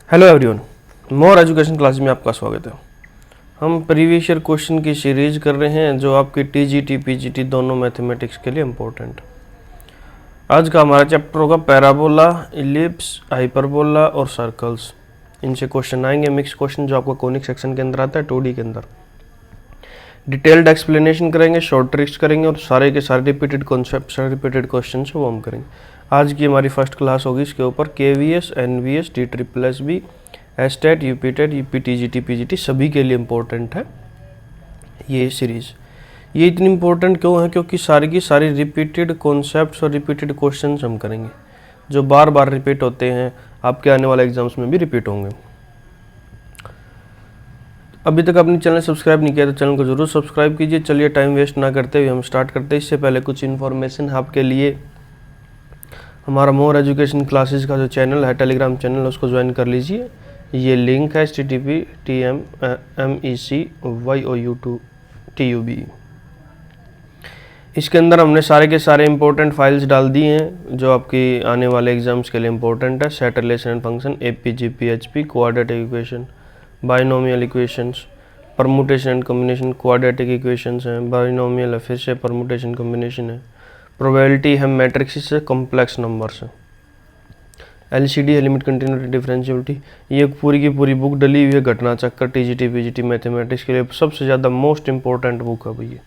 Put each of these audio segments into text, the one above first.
Hello everyone, more education class में आपका स्वागत है। हम प्रीवियस ईयर क्वेश्चन की सीरीज कर रहे हैं जो आपकी टीजीटी पीजीटी दोनों मैथमेटिक्स के लिए इम्पोर्टेंट। आज का हमारा चैप्टर होगा पैराबोला, इलिप्स, हाइपरबोला और सर्कल्स। इनसे क्वेश्चन आएंगे, मिक्स क्वेश्चन जो आपको कोनिक सेक्शन के अंदर आता है 2D के अंदर। डिटेल्ड एक्सप्लेनेशन करेंगे, शॉर्ट ट्रिक्स करेंगे और सारे के सारे रिपीटेड कॉन्सेप्ट, रिपीटेड क्वेश्चन वो हम करेंगे। आज की हमारी फर्स्ट क्लास होगी इसके ऊपर KVS, NVS, TSSB, estate, UPTET, UPTGT, PGT सभी के लिए इम्पोर्टेंट है ये सीरीज़। ये इतनी इम्पोर्टेंट क्यों है? क्योंकि सारी की सारी रिपीटेड कॉन्सेप्ट्स और रिपीटेड क्वेश्चंस हम करेंगे जो बार बार रिपीट होते हैं, आपके आने वाले एग्जाम्स में भी रिपीट होंगे। अभी तक अपने चैनल सब्सक्राइब नहीं किया तो चैनल को जरूर सब्सक्राइब कीजिए। चलिए टाइम वेस्ट ना करते हुए हम स्टार्ट करते हैं। इससे पहले कुछ इन्फॉर्मेशन आपके लिए, हमारा मोर एजुकेशन क्लासेस का जो चैनल है, टेलीग्राम चैनल, उसको ज्वाइन कर लीजिए। ये लिंक है http://MECYOU2TUB। इसके अंदर हमने सारे के सारे इंपॉर्टेंट फाइल्स डाल दी हैं जो आपकी आने वाले एग्जाम्स के लिए इंपॉर्टेंट है। Set, relation and function, APG, PHP, quadratic equation, binomial equations, permutation and combination, quadratic equations हैं, बाइनोमियल है, फिर से परमुटेशन कॉम्बिनेशन है, प्रोबेबिलिटी है, मैट्रिक्स है, कॉम्प्लेक्स नंबर्स है, LCD है, लिमिट, कंटिन्यूटी, डिफरेंशियबिलिटी। ये पूरी की पूरी बुक डली हुई है घटना चक्कर TGT PGT मैथमेटिक्स के लिए सबसे ज़्यादा मोस्ट इंपॉर्टेंट बुक है भैया।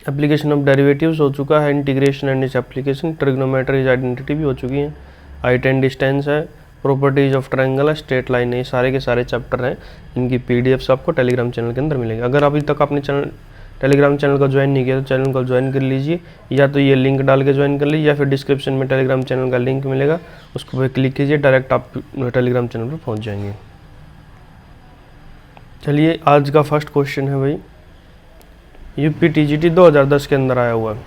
एप्लीकेशन ऑफ डेरिवेटिव्स हो चुका है, integration and its application, trigonometry is identity भी हो चुकी है, हाइट एंड डिस्टेंस है, प्रॉपर्टीज ऑफ ट्रायंगल है, स्ट्रेट लाइन है। ये सारे के सारे चैप्टर हैं, इनकी PDFs आपको टेलीग्राम चैनल के अंदर मिलेंगे। अगर अभी तक आपने टेलीग्राम चैनल को ज्वाइन नहीं किया तो चैनल को ज्वाइन कर लीजिए, या तो ये लिंक डाल के ज्वाइन कर लीजिए या फिर डिस्क्रिप्शन में टेलीग्राम चैनल का लिंक मिलेगा, उसको पे क्लिक कीजिए, डायरेक्ट आप टेलीग्राम चैनल पर पहुंच जाएंगे। चलिए आज का फर्स्ट क्वेश्चन है भाई, UPTGT 2010 के अंदर आया हुआ है।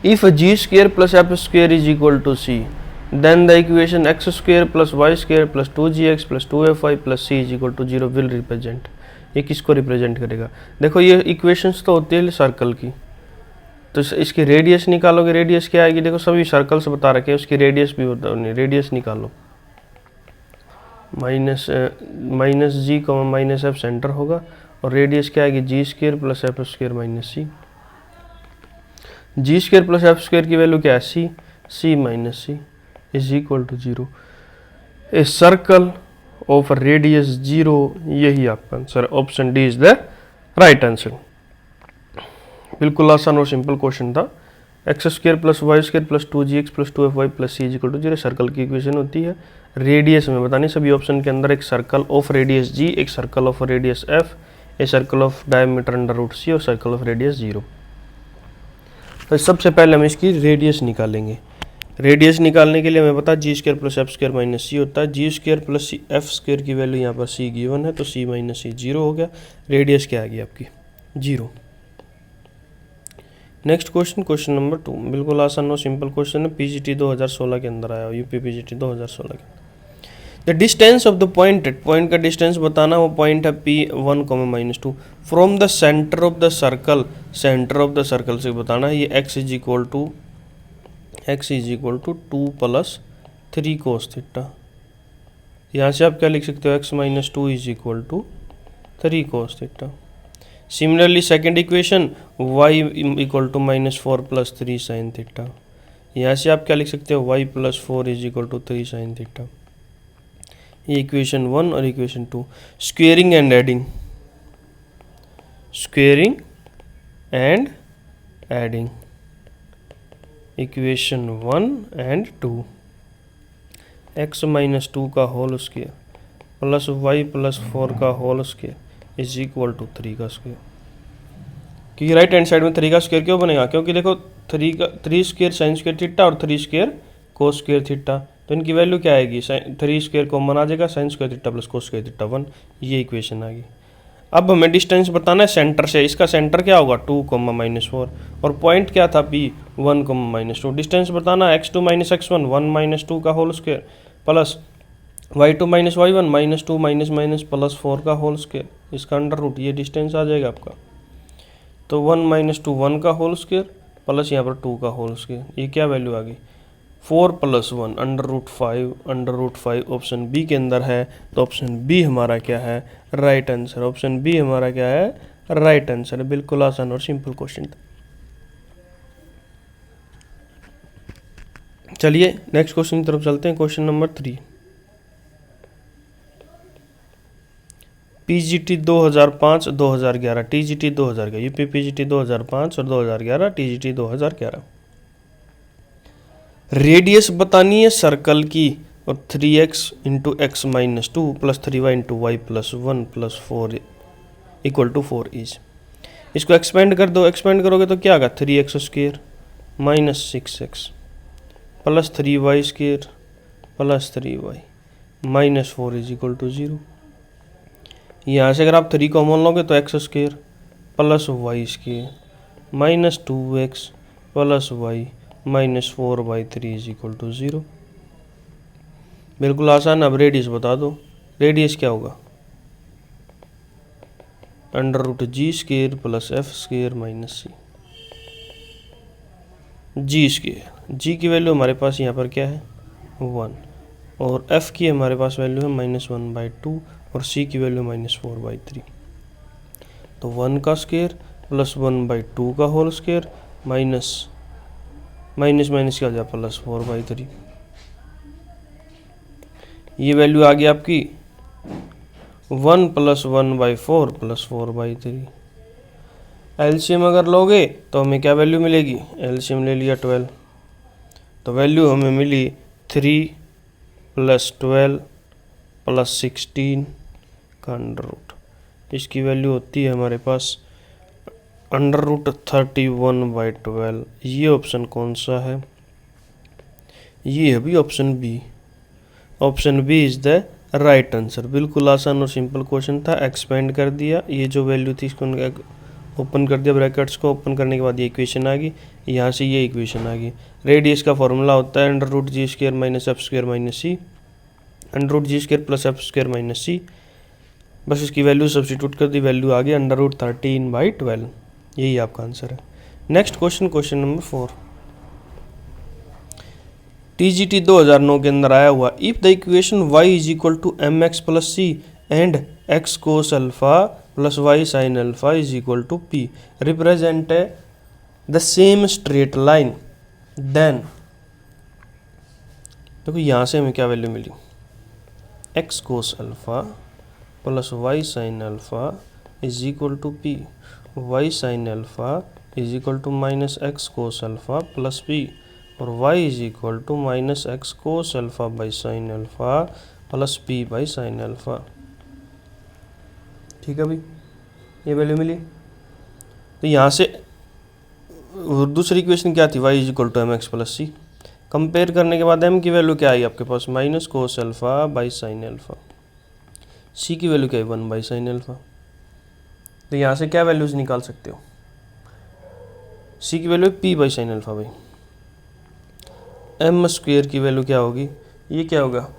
If G² + F² is equal to C, then the equation X² + Y² + 2GX + 2FY + C is equal to 0 विल रिप्रेजेंट। ये किसको रिप्रेजेंट करेगा? देखो ये इक्वेशंस तो होती है सर्कल की, तो इसकी रेडियस निकालोगे, रेडियस क्या आएगी? देखो सभी सर्कल्स बता रखे हैं, उसकी रेडियस भी बता, रेडियस निकालो। -G, -F सेंटर होगा और रेडियस क्या आएगी? G² + F² - C। G² + F² की वैल्यू क्या है? C - C is equal to 0। A circle of radius 0, यही आपका answer. Option D is the right answer. बिल्कुल आसान और सिंपल क्वेश्चन था। X² + Y² + 2GX + 2FY + C equal to 0 circle की इक्वेशन होती है। रेडियस में बतानी सभी ऑप्शन के अंदर, एक सर्कल ऑफ रेडियस G, एक circle of radius F, A circle of diameter √C और सर्कल ऑफ रेडियस 0। तो सबसे पहले हम इसकी रेडियस निकालेंगे। रेडियस निकालने के लिए हमें पता G² + F² - C होता है। G² + F² की वैल्यू यहाँ पर C गिवन है, तो C - C 0 हो गया। रेडियस क्या आ गई आपकी? 0। नेक्स्ट क्वेश्चन, क्वेश्चन नंबर 2, बिल्कुल आसान और सिंपल क्वेश्चन है, PGT 2016 के अंदर आया, UP PGT 2016 के। The distance of the point का डिस्टेंस बताना, वो पॉइंट है P1, -2 from the centre of the circle, centre of the circle से बताना है। ये x is equal to 2 + 3 cos theta. यहाँ से आप क्या लिख सकते हो? x - 2 is equal to 3 cos theta. Similarly second equation y equal to -4 + 3 sin theta. यहाँ से आप क्या लिख सकते हो? y + 4 is equal to 3 sin theta. ये इक्वेशन 1 और equation 2। Squaring and adding, squaring and adding, equation 1 and 2। x - 2 का होल स्क्वायर प्लस y + 4 का whole square is equal to 3 का स्क्वायर। क्योंकि राइट हैंड साइड में 3 का स्क्वायर क्यों बनेगा? क्योंकि देखो 3² sin² थीटा और 3² cos² थीटा, तो इनकी वैल्यू क्या आएगी? 3² कॉमन आ जाएगा, sin² थीटा + cos² थीटा 1। ये इक्वेशन आ गई। अब हमें डिस्टेंस बताना है सेंटर से। इसका सेंटर क्या होगा? 2, -4 और पॉइंट क्या था? P1, -2। डिस्टेंस बताना है x2 - x1 1 - 2 का whole square plus y2 - y1 -2 plus 4 का होल स्क्वायर, इसका अंडर रूट, ये डिस्टेंस आ जाएगा आपका। तो 1 - 2 1 का होल स्क्वायर प्लस यहाँ पर 2 का होल स्क्वायर, ये क्या वैल्यू आ गई? 4 + 1 √5 ऑप्शन बी के अंदर है। तो ऑप्शन बी हमारा क्या है? Right answer. ऑप्शन बी हमारा क्या है? Right answer. बिल्कुल आसान और सिंपल क्वेश्चन था। चलिए नेक्स्ट क्वेश्चन की तरफ चलते हैं। Question number 3, PGT 2005-2011, TGT 2011, UP PGT 2005 और 2011, टीजीटी 2011। रेडियस बतानी है सर्कल की और 3x × x - 2 + 3y × y + 1 + 4 = 4 is. इसको एक्सपेंड कर दो। एक्सपेंड करोगे तो क्या आएगा? 3x² - 6x + 3y² + 3y - 4 = 0। यहाँ से अगर आप 3 कॉमन लोगे तो x² + y² - 2x + y - 4/3 = 0। बिल्कुल आसान। अब रेडियस बता दो। रेडियस क्या होगा? √g² + f² - c g²। g की वैल्यू हमारे पास यहाँ पर क्या है? 1 और f की हमारे पास वैल्यू है -1/2 और c की वैल्यू -4/3। तो 1 का स्क्वायर + 1/2 का होल स्क्वायर माइनस क्या हो जाए? +4/3। ये वैल्यू आ गई आपकी 1 + 1/4 + 4/3। एलसीएम अगर लोगे तो हमें क्या वैल्यू मिलेगी? एलसीएम ले लिया 12, तो वैल्यू हमें मिली 3 + 12 + 16 का √। इसकी वैल्यू होती है हमारे पास √31/12। ये ऑप्शन कौन सा है? ये है भी option B. Option B is the right answer. बिल्कुल आसान और सिंपल क्वेश्चन था। एक्सपेंड कर दिया, ये जो वैल्यू थी इसको ओपन कर दिया, ब्रैकेट्स को ओपन करने के बाद ये इक्वेशन आ गई, यहाँ से ये इक्वेशन आ गई। रेडियस का फॉर्मूला होता है √g² - f² - c, √g² + f² - c। बस इसकी वैल्यू सब्स्टिट्यूट कर दी, वैल्यू आ गई √13/12। यही आपका आंसर है। Next question, question number 4, TGT 2009 के अंदर आया हुआ, if the equation y = mx + c and x cos alpha + y sin alpha = p represent the same straight line, then देखो यहाँ से हमें क्या वैल्यू मिली? x cos alpha + y sin alpha = p, y sin alpha = -x cos alpha + p और y = -x cos alpha / sin alpha + p / sin alpha. ठीक है भाई, ये वैल्यू मिली। तो यहाँ से दूसरी इक्वेशन क्या थी? y = mx + c। कंपेयर करने के बाद m की वैल्यू क्या आई आपके पास? -cos alpha / sin alpha. c की वैल्यू क्या है? 1/sin alpha. तो यहाँ से क्या वैल्यूज निकाल सकते हो? c की वैल्यू p/sin अल्फा भाई। m² की वैल्यू क्या होगी? ये क्या होगा?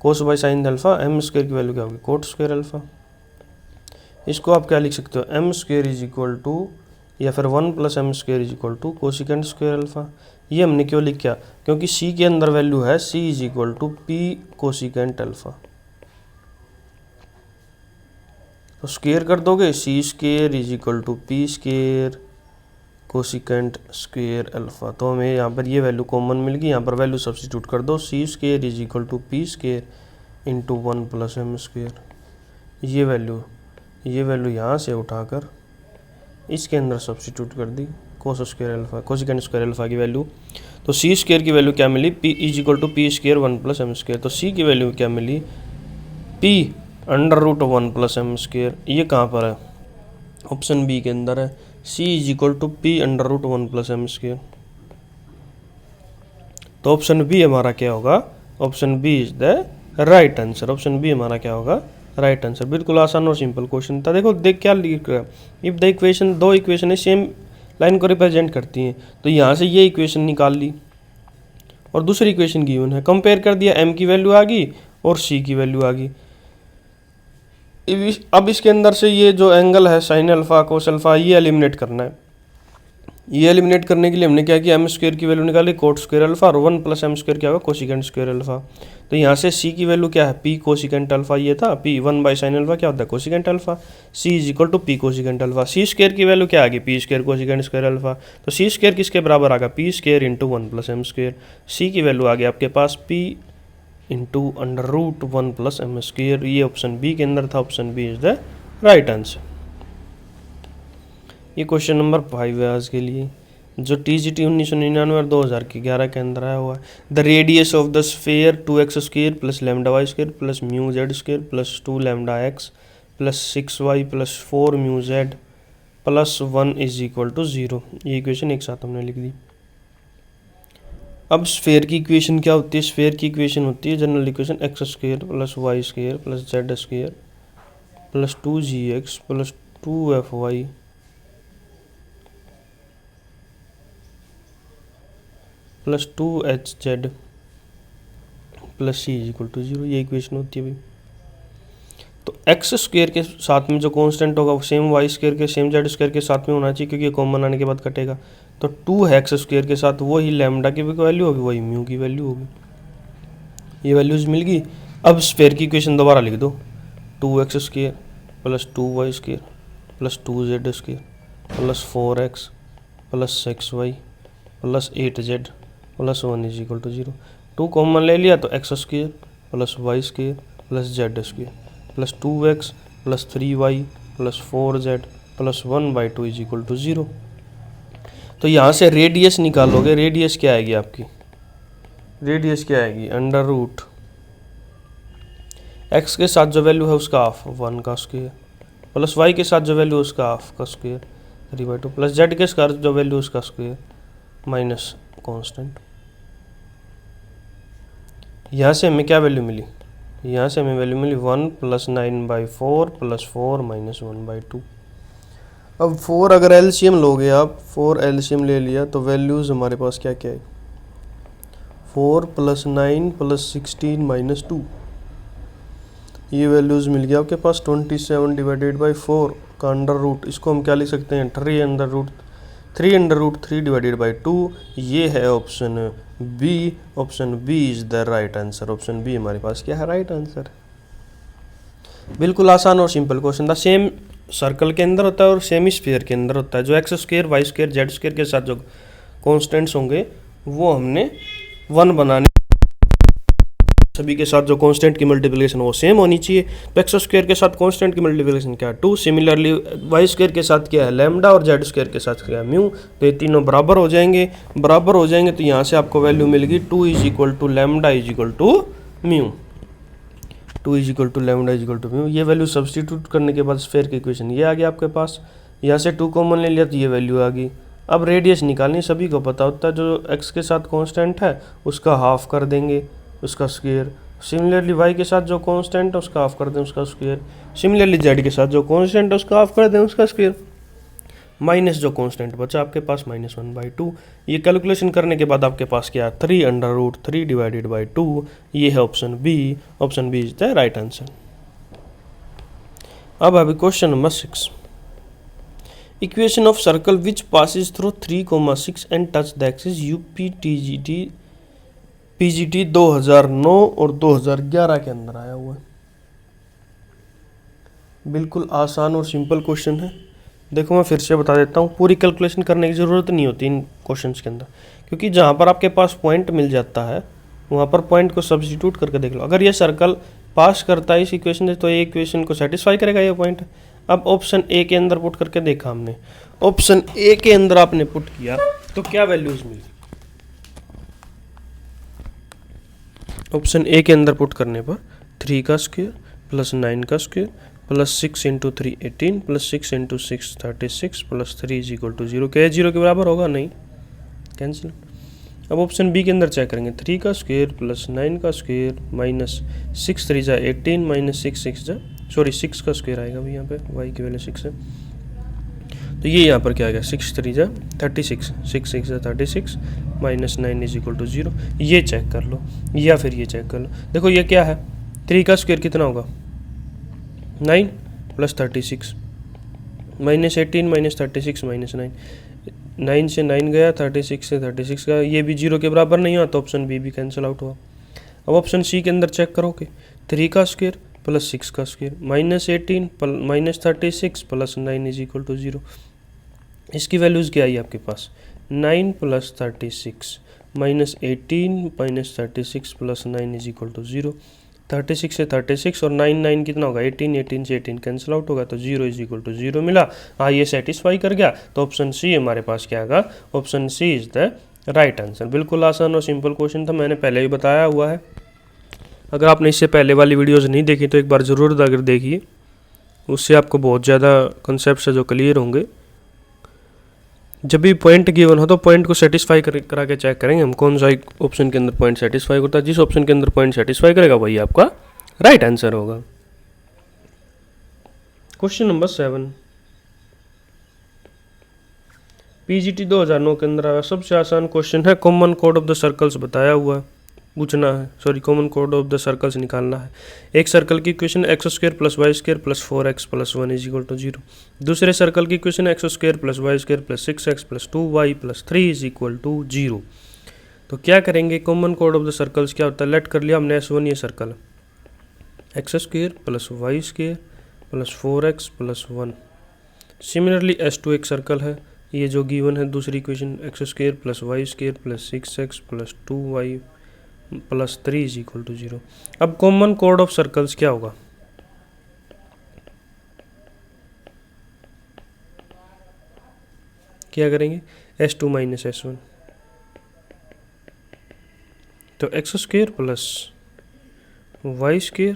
cos /sin alpha. m² की वैल्यू क्या होगी? cot² alpha. इसको आप क्या लिख सकते हो? m² या फिर 1 + m² cosecant² अल्फा। ये हमने क्यों लिखा? क्योंकि c के अंदर वैल्यू है c = p cosecant अल्फा। तो स्क्वेयर कर दोगे, c² = p² cosecant² अल्फा। तो हमें यहाँ पर ये वैल्यू कॉमन मिल गई। यहाँ पर वैल्यू सब्स्टिट्यूट कर दो, c² = p² × 1 + m²। ये वैल्यू यहाँ से उठाकर इसके अंदर सब्स्टिट्यूट कर दी, cos² अल्फा cosecant² अल्फा की वैल्यू। तो c² की वैल्यू क्या मिली? p = p² 1 + m²। तो c की वैल्यू क्या मिली? p √1 + m²। ये कहाँ पर है? ऑप्शन बी के अंदर है, c = p √1 + m²। तो ऑप्शन बी हमारा क्या होगा? Option B is the right answer. Option B हमारा क्या होगा? Right answer. बिल्कुल आसान और सिंपल क्वेश्चन था। देखो देख क्या लिख रहा है, इफ द इक्वेशन, दो इक्वेशन है सेम लाइन को रिप्रेजेंट करती हैं, तो यहाँ से ये इक्वेशन निकाल ली और दूसरी इक्वेशन गिवन है, कंपेयर कर दिया, m की वैल्यू आ गई और c की वैल्यू आ गई। अब इसके अंदर से ये जो एंगल है sin अल्फा cos अल्फा, ये एलिमिनेट करना है। ये एलिमिनेट करने के लिए हमने क्या किया, एम स्क्वायर की वैल्यू निकाली कोट स्क्वायर अल्फा और 1 प्लस एम स्क्वायर क्या होगा कोसिकेंट स्क्वायर अल्फा। तो यहाँ से सी की वैल्यू क्या है, पी कोसिकेंट अल्फा ये था, पी 1 बाई साइन अल्फा क्या होता है cosecant alpha, C is equal to P cosecant alpha. C square की वैल्यू क्या आ गई, P square cosecant square alpha. तो सी स्क्वायर किसके बराबर आ गया, P square into 1 plus M square. C की वैल्यू आ गई आपके पास P into under root 1 plus M square. ये ऑप्शन बी के अंदर था, option B is the right answer. ये क्वेश्चन नंबर 5 है आज के लिए, जो TGT 1999 और 2011 के अंदर आया हुआ है। The radius of the sphere 2x square plus lambda y square plus mu z square plus 2 lambda x plus 6y plus 4 mu z plus 1 is equal to 0। ये इक्वेशन एक साथ हमने लिख दी। अब स्फीयर की इक्वेशन क्या होती है, स्फीयर की इक्वेशन होती है general equation x square plus Y square plus z square plus 2gx plus 2fy plus 2hz plus c is equal to 0। ये इक्वेशन होती है भाई। तो एक्स स्क्वायर के साथ में जो कांस्टेंट होगा वो सेम वाई स्क्वायर के सेम जेड स्क्वायर के साथ में होना चाहिए, क्योंकि कॉमन आने के बाद कटेगा। तो 2 है एक्स स्क्वायर के साथ, वही लैम्डा की वैल्यू होगी, वही म्यू की वैल्यू होगी। ये वैल्यूज मिल गई। अब स्क्वायर की इक्वेशन दोबारा लिख दो, 2x square plus 2y square plus 2z square plus 4x plus 6y plus 8z plus 1 is equal to 0। 2 common ले लिया तो x square plus Y square plus z square plus 2x plus 3y plus 4z plus 1/2 is equal to 0। तो यहाँ से radius निकालोगे, radius क्या आएगी आपकी, रेडियस क्या आएगी अंडर रूट एक्स के साथ जो वैल्यू है उसका हाफ 1 का स्क्वायर प्लस वाई के साथ जो वैल्यू है उसका हाफ का स्क्वायर 3/2 प्लस जेड के साथ जो वैल्यू उसका स्क्वायर माइनस कांस्टेंट। यहाँ से हमें क्या वैल्यू मिली, यहाँ से हमें वैल्यू मिली 1 प्लस 9/4 प्लस 4 माइनस 1/2। अब 4 अगर एलसीएम लोगे आप, 4 एलसीएम ले लिया तो वैल्यूज़ हमारे पास क्या क्या है, 4 प्लस 9 प्लस 16 माइनस 2। ये वैल्यूज़ मिल गया आपके पास 27 डिवाइडेड बाई 4 का अंडर रूट। इसको हम क्या लिख सकते हैं, 3 अंडर रूट 3 डिवाइडेड बाई 2। ये है option B. Option B is the right answer. Option B हमारे पास क्या है, राइट आंसर। बिल्कुल आसान और सिंपल क्वेश्चन था। सेम सर्कल के अंदर होता है और सेम स्फीयर के अंदर होता है। जो x square y square z square के साथ जो कॉन्स्टेंट्स होंगे वो हमने 1 बनाने, सभी के साथ जो कांस्टेंट की मल्टीप्लिकेशन वो सेम होनी चाहिए। तो एक्स स्क्वायर के साथ कांस्टेंट की मल्टीप्लिकेशन क्या है 2। सिमिलरली वाई स्क्वायर के साथ क्या है लैम्डा और जेड स्क्वायर के साथ क्या है म्यू। तो ये तीनों बराबर हो जाएंगे, बराबर हो जाएंगे। तो यहाँ से आपको वैल्यू मिल गई 2 is equal to lambda is equal to mu. 2 is equal to lambda is equal to mu. ये वैल्यू सब्सटीट्यूट करने के बाद स्फीयर की इक्वेशन ये आ गया आपके पास। यहाँ से 2 कॉमन ले लिया तो ये वैल्यू आ गई। अब रेडियस निकालनी सभी को पता होता है, जो एक्स के साथ कांस्टेंट है उसका हाफ कर देंगे उसका स्क्वायर। सिमिलरली वाई के साथ जो कांस्टेंट है उसका हाफ कर दें उसका स्क्वायर। सिमिलरली जेड के साथ जो कांस्टेंट है उसका हाफ कर दें उसका स्क्वायर। माइनस जो कांस्टेंट बचा आपके पास माइनस 1/2। ये कैलकुलेशन करने के बाद आपके पास क्या है 3 अंडर रूट 3 डिवाइडेड बाई 2। ये है option B. Option B is the right answer. अब अभी question number 6। Equation of circle which passes through 3,6 and touch the axis UP PGT 2009 और 2011 के अंदर आया हुआ है। बिल्कुल आसान और सिंपल क्वेश्चन है। देखो मैं फिर से बता देता हूँ, पूरी कैलकुलेशन करने की ज़रूरत नहीं होती इन क्वेश्चंस के अंदर, क्योंकि जहाँ पर आपके पास पॉइंट मिल जाता है वहाँ पर पॉइंट को सब्स्टिट्यूट करके देख लो। अगर ये सर्कल पास करता है इस इक्वेशन से तो ये इक्वेशन को सेटिस्फाई करेगा ये पॉइंट। अब ऑप्शन ए के अंदर पुट करके देखा हमने, ऑप्शन ए के अंदर आपने पुट किया तो क्या वैल्यूज मिली। ऑप्शन ए के अंदर पुट करने पर 3 का स्क्वायर प्लस 9 का square plus 6 into 3 18 plus 6 into 6 36 plus 3 is equal to 0। क्या 0 के बराबर होगा, नहीं, कैंसिल। अब ऑप्शन बी के अंदर चेक करेंगे, 3 का स्क्वायर प्लस 9 का स्क्वायर माइनस 6 3 जा 18 माइनस 6 6 जा 6 का स्क्वायर आएगा भाई, यहाँ पे y की वैल्यू 6 है तो ये यहाँ पर क्या आएगा 6 3 जा 36 6 6 जा 36 माइनस 9 इज इक्वल टू 0। ये चेक कर लो या फिर ये चेक कर लो। देखो ये क्या है, 3 का स्क्वायर कितना होगा 9 प्लस 36 माइनस 18 माइनस 36 माइनस 9 9 से 9 गया, 36 से 36 गया, ये भी 0 के बराबर नहीं हुआ तो ऑप्शन बी भी कैंसिल आउट हुआ। अब ऑप्शन सी के अंदर चेक करोगे, 3 का स्क्वायर प्लस 6 का square minus 18 minus 36 plus 9 is equal to 0। इसकी वैल्यूज़ क्या आई आपके पास, 9 plus 36 minus 18 minus 36 plus 9 is equal to 0। 36 से 36 और 9 9 कितना होगा, 18 18 से 18 कैंसिल आउट होगा तो 0 इज इक्वल टू 0 मिला। हाँ, ये सेटिस्फाई कर गया तो ऑप्शन सी हमारे पास क्या आएगा, option C is the right answer. बिल्कुल आसान और सिंपल क्वेश्चन था, मैंने पहले ही बताया हुआ है। अगर आपने इससे पहले वाली वीडियोज़ नहीं देखी तो एक बार ज़रूर अगर देखिए, उससे आपको बहुत ज़्यादा कंसेप्ट है जो क्लियर होंगे। जब भी पॉइंट गिवन हो तो पॉइंट को सेटिस्फाई करा के चेक करेंगे हम कौन सा ऑप्शन के अंदर पॉइंट सेटिस्फाई करता है। जिस ऑप्शन के अंदर पॉइंट सेटिस्फाई करेगा वही आपका राइट आंसर होगा। क्वेश्चन नंबर 7 पीजीटी 2009 के अंदर आया, सबसे आसान क्वेश्चन है। कॉमन कोड ऑफ द सर्कल्स बताया हुआ है, पूछना है, सॉरी कॉमन कोड ऑफ द सर्कल्स निकालना है। एक सर्कल की equation x square plus Y square plus 4x plus 1 is equal to 0। दूसरे सर्कल की equation x square plus Y square plus 6x plus 2y plus 3 is equal to 0। तो क्या करेंगे, common कोड ऑफ द सर्कल्स क्या होता है, let कर लिया हमने S1 ये circle, x square plus Y square plus 4x plus 1। Similarly S2 एक सर्कल है, ये जो गिवन है दूसरी equation x square plus Y square plus 6x plus 2y plus 3 is equal to 0। अब कॉमन कोड ऑफ सर्कल्स क्या होगा, क्या करेंगे, S2 माइनस S1, तो x square plus Y square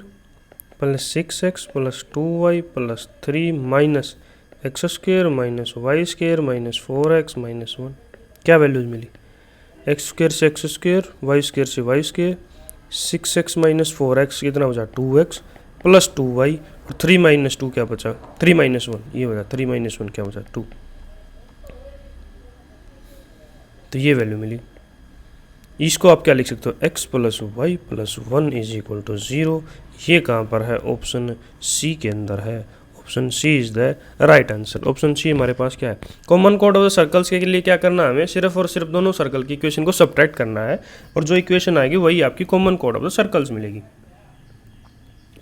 plus 6x plus 2y plus 3 minus x square minus y square minus 4x minus 1। क्या values मिली, x square से एक्स स्क्वायर, वाई स्क्वायर से y square, 6x minus 4x कितना बचा 2x plus 2y और 3 minus 2 क्या बचा 3 minus 1, ये बचा 3 माइनस 1 क्या बचा 2। तो ये वैल्यू मिली। इसको आप क्या लिख सकते हो, x plus y plus 1 is equal to 0। ये कहाँ पर है, ऑप्शन सी के अंदर है। Option C is the right answer. Option C हमारे पास क्या है, कॉमन कोड ऑफ द सर्कल्स के लिए क्या करना है, हमें सिर्फ और सिर्फ दोनों सर्कल की इक्वेशन को सब्ट्रैक्ट करना है और जो इक्वेशन आएगी वही आपकी कॉमन कोड ऑफ द सर्कल्स मिलेगी।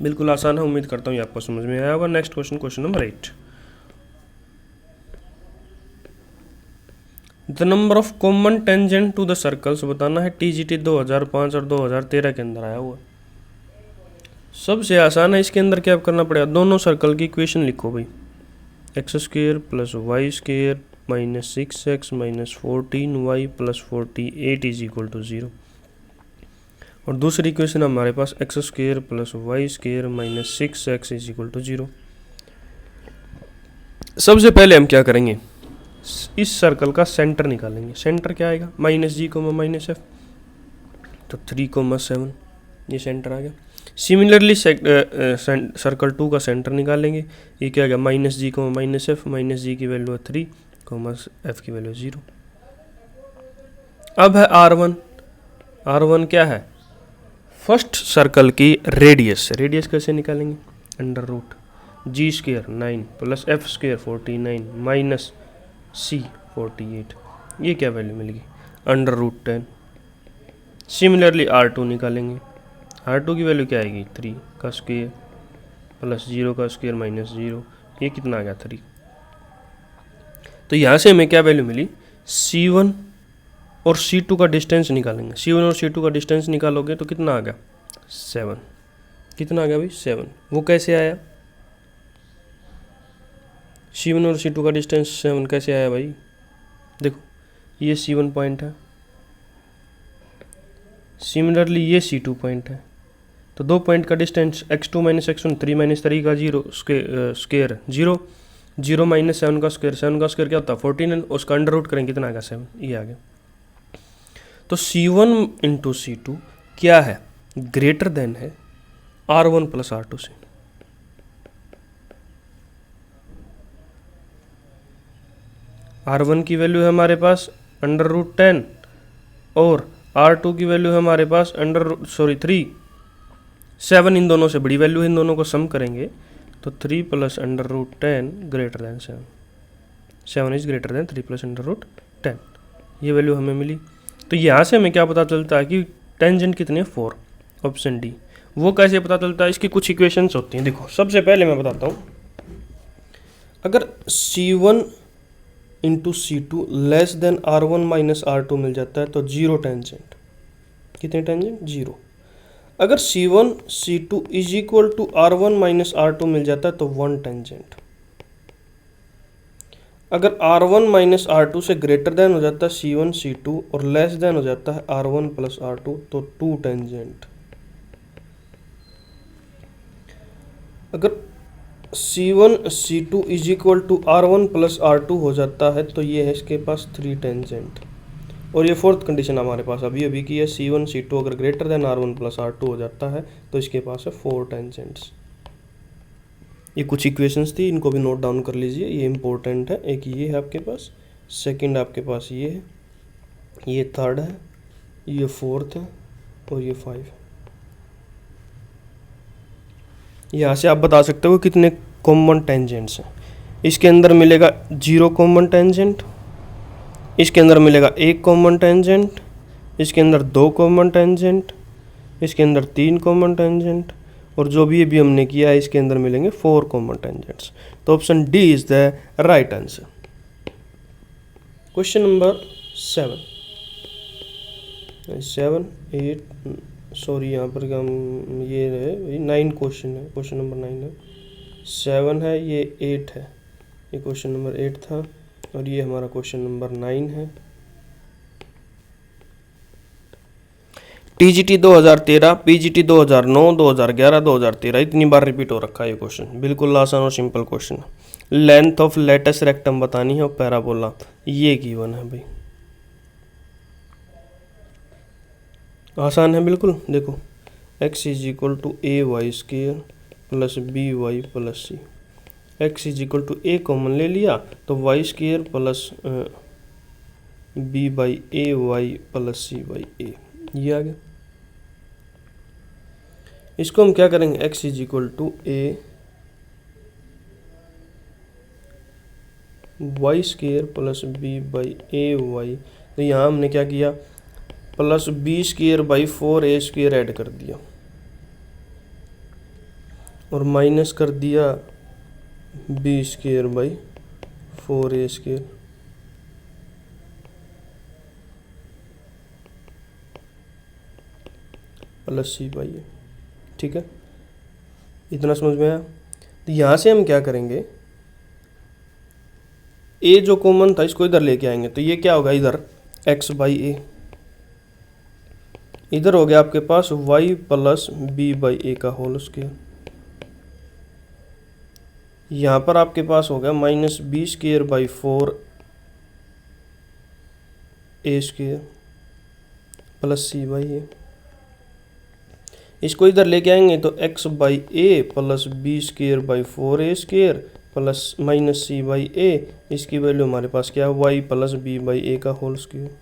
बिल्कुल आसान है, उम्मीद करता हूँ ये आपको समझ में आया होगा। Next question, question number 8, the number of common tangent to the circles बताना है। टीजीटी 2005 और 2013 के अंदर आया हुआ। सबसे आसान है, इसके अंदर क्या करना पड़ेगा, दोनों सर्कल की इक्वेशन लिखो भाई, X square plus Y square minus 6x minus 14y plus 48 is equal to 0। और दूसरी इक्वेशन हमारे पास X square plus Y square minus 6x is equal to 0। सबसे पहले हम क्या करेंगे, इस सर्कल का सेंटर निकालेंगे। सेंटर क्या आएगा, माइनस जी कोमा माइनस एफ, तो 3,7 ये सेंटर आ गया। सिमिलरली सर्कल 2 का सेंटर निकालेंगे, ये क्या आ गया, माइनस जी कोमा माइनस एफ, माइनस जी की वैल्यू है 3 कोमा एफ की वैल्यू 0। अब है R1, R1 क्या है, फर्स्ट सर्कल की रेडियस। रेडियस कैसे निकालेंगे, under root G square 9 plus F square 49 minus C 48, ये क्या वैल्यू मिलेगी, अंडर रूट 10। सिमिलरली R2 निकालेंगे, R2 की वैल्यू क्या आएगी, 3 का स्क्वायर प्लस 0 का स्क्वायर माइनस 0, ये कितना आ गया 3। तो यहाँ से हमें क्या वैल्यू मिली, C1 और C2 का डिस्टेंस निकालेंगे। C1 और C2 का डिस्टेंस निकालोगे तो कितना आ गया 7, कितना आ गया भाई 7। वो कैसे आया, C1 और C2 का डिस्टेंस 7 कैसे आया भाई, देखो ये C1 पॉइंट है, सिमिलरली ये C2 पॉइंट है, तो दो पॉइंट का distance x2 minus x1 3 minus 3 का 0 स्क्वायर 0, 0 माइनस 7 का स्क्वायर, 7 का स्क्वायर क्या होता है 14, उसका अंडर रूट करेंगे कितना आ गया 7, ये आ गया। तो C1 इंटू C2 क्या है, ग्रेटर देन है R1 प्लस R2 से। R1 की वैल्यू है हमारे पास अंडर रूट 10 और R2 की वैल्यू है हमारे पास अंडर 3, 7 इन दोनों से बड़ी वैल्यू है, इन दोनों को सम करेंगे तो 3 plus under root 10 greater than 7, 7 is greater than 3 plus under root 10, ये वैल्यू हमें मिली। तो यहाँ से हमें क्या पता चलता है कि टेंजेंट कितने, 4, ऑप्शन डी। वो कैसे पता चलता है, इसकी कुछ इक्वेशंस होती हैं। देखो सबसे पहले मैं बताता हूँ, अगर C1 into C2 less than R1 minus R2 मिल जाता है तो 0 टेंजेंट। कितने टेंजेंट, 0। अगर C1 C2 is equal to R1 minus R2 मिल जाता है तो 1 टेंजेंट। अगर R1 माइनस R2 से ग्रेटर देन हो जाता है C1 C2 और लेस देन हो जाता है R1 प्लस R2 तो 2 टेंजेंट। अगर C1 C2 is equal to R1 plus R2 हो जाता है तो ये है इसके पास 3 टेंजेंट। और ये फोर्थ कंडीशन हमारे पास अभी की है, C1 C2 अगर greater than R1 plus R2 हो जाता है तो इसके पास है 4 टेंजेंट्स। ये कुछ इक्वेशंस थी, इनको भी नोट डाउन कर लीजिए, ये इंपॉर्टेंट है। एक ये है आपके पास, सेकंड आपके पास ये है, ये थर्ड है, ये फोर्थ है और ये 5 है। यहाँ से आप बता सकते हो कितने कॉमन टेंजेंट्स हैं। इसके अंदर मिलेगा 0 कॉमन टेंजेंट, इसके अंदर मिलेगा 1 कॉमन टेंजेंट, इसके अंदर 2 कॉमन टेंजेंट, इसके अंदर 3 कॉमन टेंजेंट, और जो भी अभी हमने किया है इसके अंदर मिलेंगे 4 कॉमन टेंजेंट्स। तो option D is the right answer. Question number 7, 8 sorry यहाँ पर हम ये है 9 क्वेश्चन है, क्वेश्चन नंबर 9 है, 7 है, ये 8 है, ये क्वेश्चन नंबर 8 था और ये हमारा क्वेश्चन नंबर 9 है। टीजीटी 2013, पीजीटी 2009, 2011, 2013 इतनी बार रिपीट हो रखा है ये क्वेश्चन। बिल्कुल आसान और simple question. Length of latus rectum बतानी है और पैराबोला ये गिवन है भाई, आसान है बिल्कुल। देखो x is equal to A Y square plus B Y plus C. x is equal to A common ले लिया तो Y square plus B by A Y plus C by A, ये आ गया। इसको हम क्या करेंगे, x is equal to A Y square plus B by A Y, तो यहाँ हमने क्या किया, plus B square by 4 A square add कर दिया और माइनस कर दिया B square by 4 A square. Plus C by A, ठीक है, इतना समझ में आया। तो यहाँ से हम क्या करेंगे, ए जो कॉमन था इसको इधर लेके आएंगे तो ये क्या होगा, इधर x बाई ए, इधर हो गया आपके पास y plus B by A का होल स्क्वायर। यहाँ पर आपके पास हो गया minus B square by 4 A square plus C by A. इसको इधर लेके आएंगे तो x by A plus B square by 4 A square plus minus C by A, इसकी वैल्यू हमारे पास क्या है, y plus B by A का होल स्क्वायर।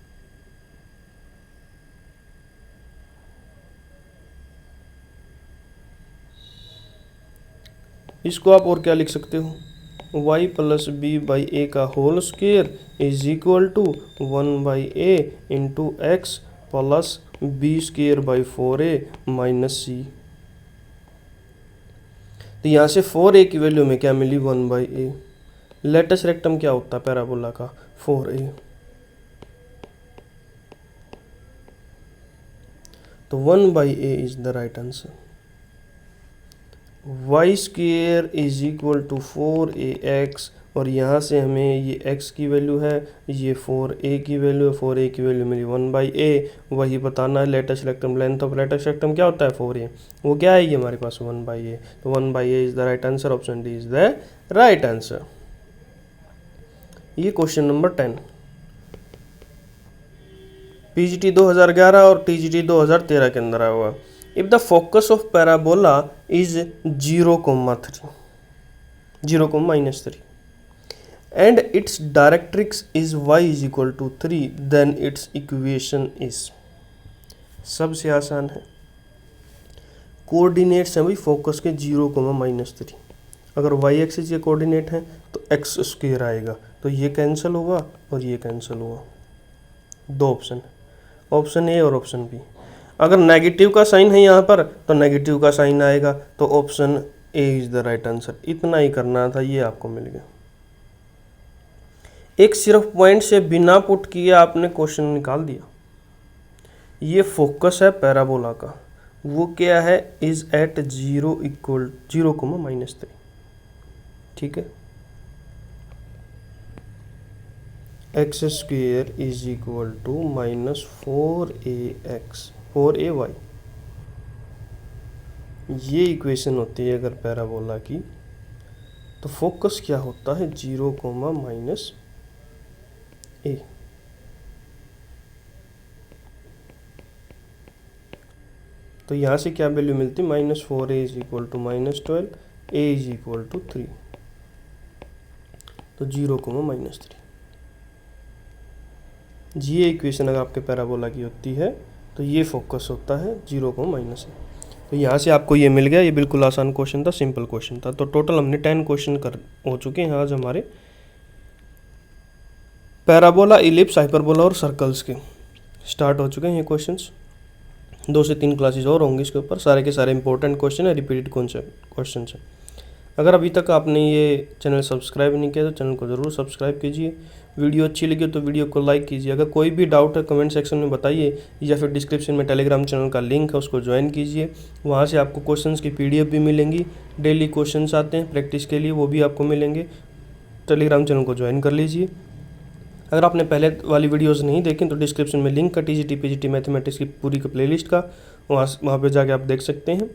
इसको आप और क्या लिख सकते हो, y plus B by A का whole square is equal to 1 by A into X plus B square by 4a minus C. तो यहाँ से 4a की वैल्यू में क्या मिली, 1 बाई ए। लेटस रेक्टम क्या होता है पैराबोला का, 4a। तो 1 by A is the right answer. Y square is equal to 4ax और यहाँ से हमें ये x की वैल्यू है, ये 4a की वैल्यू है, 4a की वैल्यू मिली 1 बाई ए। वही बताना है latus rectum, length of latus rectum क्या होता है 4a, वो क्या है ये हमारे पास 1 बाई ए। तो 1 by A is the right answer, option D is the right answer. ये क्वेश्चन नंबर 10 पीजीटी 2011 और टीजीटी 2013 के अंदर आया हुआ। If the focus of parabola is 0,3 -3 and its directrix is y is equal to 3 then its equation is। सबसे आसान है, coordinates हैं भाई फोकस के 0, -3। अगर y एक्सिस के कोऑर्डिनेट हैं तो x स्क्वायर आएगा, तो ये कैंसिल हुआ और ये कैंसिल हुआ, 2 ऑप्शन, ऑप्शन ए और ऑप्शन बी। अगर नेगेटिव का साइन है यहाँ पर तो नेगेटिव का साइन आएगा, तो option A is the right answer. इतना ही करना था, ये आपको मिल गया। एक सिर्फ पॉइंट से बिना पुट किए आपने क्वेश्चन निकाल दिया। ये फोकस है पैराबोला का, वो क्या है, इज एट 0,3, ठीक है। X square is equal to -4ax, ये इक्वेशन होती है अगर पैराबोला की। तो फोकस क्या होता है, 0, -a। तो यहाँ से क्या वैल्यू मिलती, -4a is equal to -12, a is equal to 3, तो 0, -3। ये इक्वेशन अगर आपके पैराबोला की होती है तो ये फोकस होता है 0, -a। तो यहाँ से आपको ये मिल गया। ये बिल्कुल आसान क्वेश्चन था, सिंपल क्वेश्चन था। तो टोटल हमने 10 क्वेश्चन हो चुके हैं आज हमारे पैराबोला, इलिप्स, हाइपरबोला और सर्कल्स के स्टार्ट हो चुके हैं ये क्वेश्चंस। 2 से 3 क्लासेस और होंगी इसके ऊपर। सारे के सारे इंपॉर्टेंट क्वेश्चन है, रिपीटेड क्वेश्चन है। अगर अभी तक आपने ये चैनल सब्सक्राइब नहीं किया तो चैनल को ज़रूर सब्सक्राइब कीजिए। वीडियो अच्छी लगी तो वीडियो को लाइक कीजिए। अगर कोई भी डाउट है कमेंट सेक्शन में बताइए, या फिर डिस्क्रिप्शन में टेलीग्राम चैनल का लिंक है, उसको ज्वाइन कीजिए। वहाँ से आपको क्वेश्चंस की PDF भी मिलेंगी। डेली क्वेश्चंस आते हैं प्रैक्टिस के लिए, वो भी आपको मिलेंगे। टेलीग्राम चैनल को ज्वाइन कर लीजिए। अगर आपने पहले वाली वीडियोस नहीं देखी तो डिस्क्रिप्शन में लिंक है TGT PGT मैथमेटिक्स की पूरी प्लेलिस्ट का, वहाँ पे जाके आप देख सकते हैं।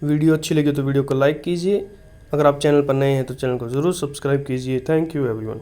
वीडियो अच्छी लगी तो वीडियो को लाइक कीजिए। अगर आप चैनल पर नए हैं तो चैनल को ज़रूर सब्सक्राइब कीजिए। Thank you everyone.